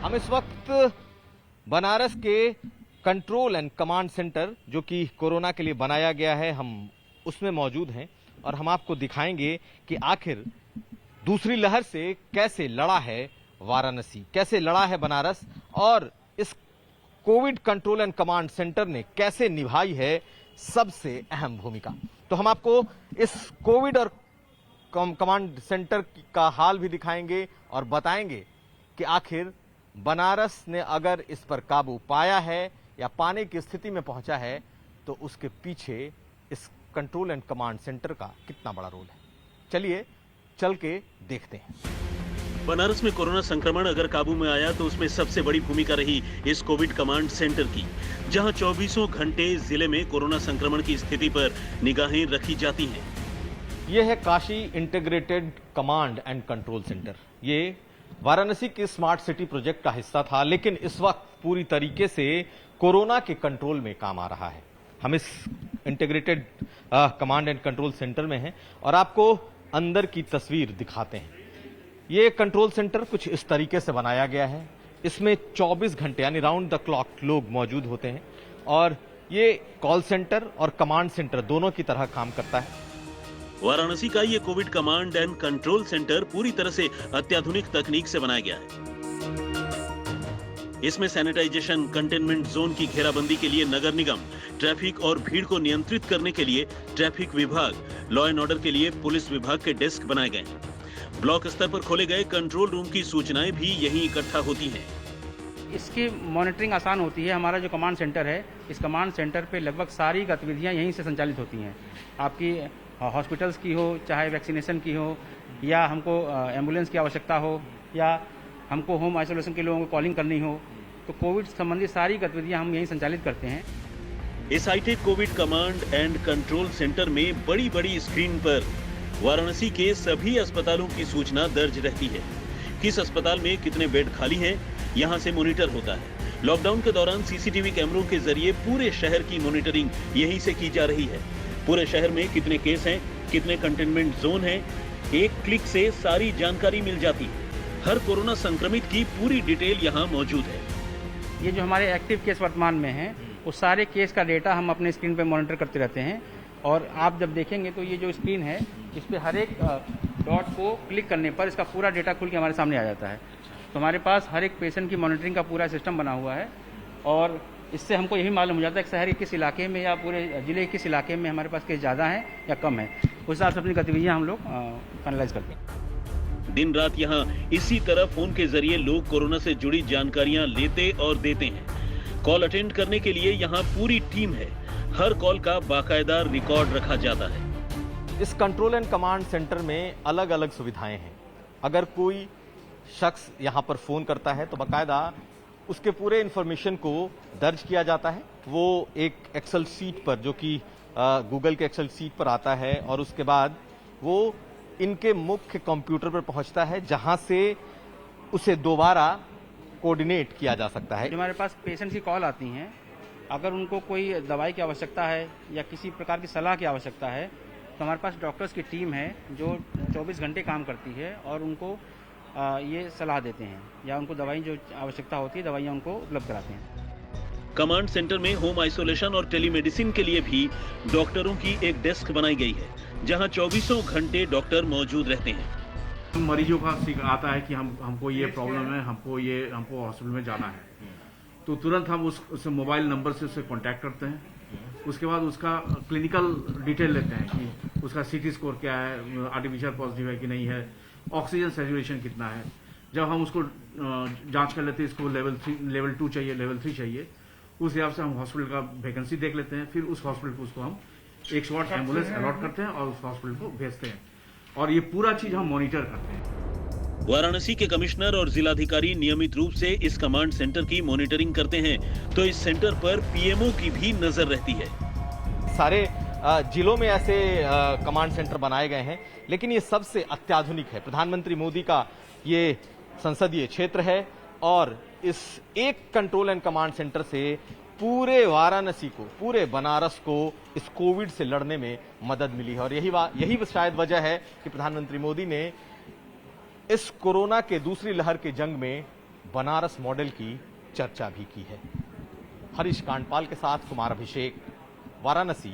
हम इस वक्त बनारस के कंट्रोल एंड कमांड सेंटर जो कि कोरोना के लिए बनाया गया है, हम उसमें मौजूद हैं और हम आपको दिखाएंगे कि आखिर दूसरी लहर से कैसे लड़ा है वाराणसी, कैसे लड़ा है बनारस और इस Covid control and command centre ने कैसे निभाई है सबसे अहम भूमिका। तो हम आपको इस कोविड और कमांड सेंटर का हाल भी दिखाएंगे और बताएंगे कि आखिर बनारस ने अगर इस पर काबू पाया है या पाने की स्थिति में पहुंचा है तो उसके पीछे इस कंट्रोल एंड कमांड सेंटर का कितना बड़ा रोल है। चलिए चल के देखते हैं। बनारस में कोरोना संक्रमण अगर काबू में आया तो उसमें सबसे बड़ी भूमिका रही इस कोविड कमांड सेंटर की, जहां 24 घंटे जिले में कोरोना संक्रमण की स्थिति पर निगाहें रखी जाती हैं। यह है Kashi integrated command and control centre. ये वाराणसी के स्मार्ट सिटी प्रोजेक्ट का हिस्सा था, लेकिन इस वक्त पूरी तरीके से कोरोना के कंट्रोल में काम आ रहा है। हम इस integrated command and control centre में हैं और आपको अंदर की तस्वीर दिखाते हैं। ये कंट्रोल सेंटर कुछ इस तरीके से बनाया गया है। इसमें 24 घंटे यानी राउंड द क्लॉक लोग मौजूद होते हैं और ये कॉल सेंटर और कमांड सेंटर दोनों की तरह काम करता है। वाराणसी का ये Covid command and control centre पूरी तरह से अत्याधुनिक तकनीक से बनाया गया है। इसमें सैनिटाइजेशन, कंटेनमेंट जोन की घेराबंदी के लिए नगर निगम, ट्रैफिक और भीड़ को नियंत्रित करने के लिए ट्रैफिक विभाग, लॉ एंड ऑर्डर के लिए पुलिस विभाग के डेस्क बनाए गए हैं। ब्लॉक स्तर पर खोले गए कंट्रोल रूम की सूचनाएं भी यहीं इकट्ठा होती हैं। इसकी मॉनिटरिंग आसान होती है। हमारा जो कमांड सेंटर है, इस कमांड सेंटर पे लगभग सारी गतिविधियां यहीं से संचालित होती हैं। आपकी हॉस्पिटल्स की हो, चाहे वैक्सीनेशन की हो, या हमको एम्बुलेंस की आवश्यकता हो, या हमको होम आइसोलेशन के लोगों को कॉलिंग करनी हो, तो कोविड संबंधी सारी गतिविधियां हम यहीं संचालित करते हैं। इस hi tech Covid command and control centre में बड़ी बड़ी स्क्रीन पर वाराणसी के सभी अस्पतालों की सूचना दर्ज रहती है। किस अस्पताल में कितने बेड खाली हैं, यहां से मॉनिटर होता है। लॉकडाउन के दौरान सीसीटीवी कैमरों के जरिए पूरे शहर की मॉनिटरिंग यहीं से की जा रही है। पूरे शहर में कितने केस हैं, कितने कंटेनमेंट जोन हैं, एक क्लिक से सारी जानकारी मिल जाती है। हर कोरोना संक्रमित की पूरी डिटेल यहाँ मौजूद है। ये जो हमारे एक्टिव केस वर्तमान में हैं, उस सारे केस का डेटा हम अपने स्क्रीन पे मॉनिटर करते रहते हैं। और आप जब देखेंगे तो ये जो स्क्रीन है, इस पे हर एक डॉट को क्लिक करने पर इसका पूरा डेटा खुल के हमारे सामने आ जाता है। तो हमारे पास हर एक पेशेंट की मॉनिटरिंग का पूरा सिस्टम बना हुआ है और इससे हमको यही मालूम हो जाता है कि शहर के किस इलाके में या पूरे जिले के किस इलाके में हमारे पास केस ज़्यादा हैं या कम है। उस हिसाब से अपनी गतिविधियाँ हम लोग फाइनलाइज करते हैं। दिन रात यहाँ इसी तरह फोन के जरिए लोग कोरोना से जुड़ी जानकारियां लेते और देते हैं। कॉल अटेंड करने के लिए यहाँ पूरी टीम है। हर कॉल का बाकायदा रिकॉर्ड रखा जाता है। इस कंट्रोल एंड कमांड सेंटर में अलग अलग सुविधाएं हैं। अगर कोई शख्स यहाँ पर फोन करता है तो बाकायदा उसके पूरे इंफॉर्मेशन को दर्ज किया जाता है। वो एक एक्सेल सीट पर, जो कि गूगल के एक्सेल सीट पर आता है, और उसके बाद वो इनके मुख्य कंप्यूटर पर पहुंचता है, जहां से उसे दोबारा कोऑर्डिनेट किया जा सकता है। जो हमारे पास पेशेंट की कॉल आती हैं, अगर उनको कोई दवाई की आवश्यकता है या किसी प्रकार की सलाह की आवश्यकता है, तो हमारे पास डॉक्टर्स की टीम है जो 24 घंटे काम करती है और उनको ये सलाह देते हैं या उनको दवाई जो आवश्यकता होती है, दवाइयाँ उनको उपलब्ध कराते हैं। कमांड सेंटर में होम आइसोलेशन और टेलीमेडिसिन के लिए भी डॉक्टरों की एक डेस्क बनाई गई है, जहां 24 घंटे डॉक्टर मौजूद रहते हैं। मरीजों का आता है कि हमको ये प्रॉब्लम है, हमको हॉस्पिटल में जाना है, तो तुरंत हम उस मोबाइल नंबर से उससे कांटेक्ट करते हैं। उसके बाद उसका क्लिनिकल डिटेल लेते हैं कि उसका सीटी स्कोर क्या है, आर्टिफिशियल पॉजिटिव है कि नहीं है, ऑक्सीजन सैचुरेशन कितना है। जब हम उसको जांच कर लेते हैं, इसको लेवल 2 चाहिए, लेवल 3 चाहिए, उस हिसाब से हम हॉस्पिटल का वैकेंसी देख लेते हैं। फिर उस हॉस्पिटल को उसको हम 108 एम्बुलेंस अलॉट करते हैं और उस हॉस्पिटल को भेजते हैं और ये पूरा चीज हम मॉनिटर करते हैं। वाराणसी के कमिश्नर और जिलाधिकारी नियमित रूप से इस कमांड सेंटर की मॉनिटरिंग करते हैं, तो इस सेंटर पर पीएमओ की भी नजर रहती है। सारे जिलों में ऐसे कमांड सेंटर बनाए गए हैं, लेकिन ये सबसे अत्याधुनिक है। प्रधानमंत्री मोदी का ये संसदीय क्षेत्र है और इस एक कंट्रोल एंड कमांड सेंटर से पूरे वाराणसी को, पूरे बनारस को इस कोविड से लड़ने में मदद मिली है। और यही शायद वजह है कि प्रधानमंत्री मोदी ने इस कोरोना के दूसरी लहर के जंग में बनारस मॉडल की चर्चा भी की है। हरीश कांडपाल के साथ कुमार अभिषेक, वाराणसी,